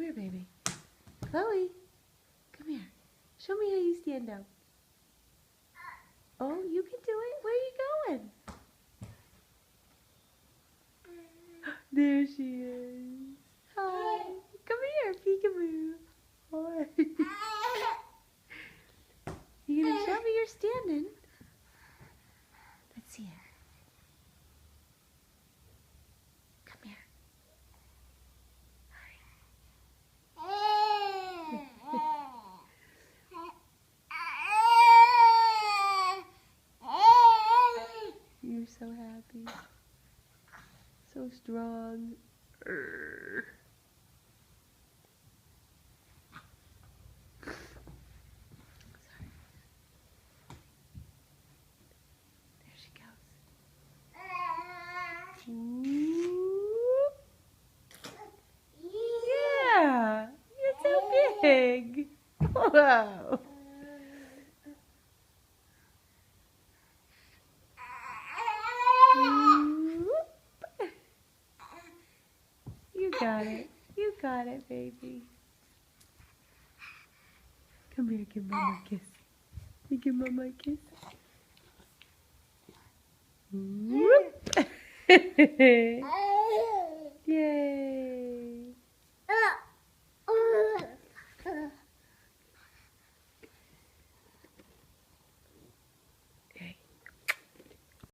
here, baby. Chloe, come here. Show me how you stand up. Oh, you can do it. Where are you going? There she is. Hi. Come here, peekaboo. Hi. You gonna show me you're standing? Let's see it. Come here. You're so happy. So strong. Sorry. There she goes. Ooh. Yeah, you're so big. Whoa. You got it. You got it, baby. Come here, give Mama a kiss. You give Mama a kiss. Whoop. Yay.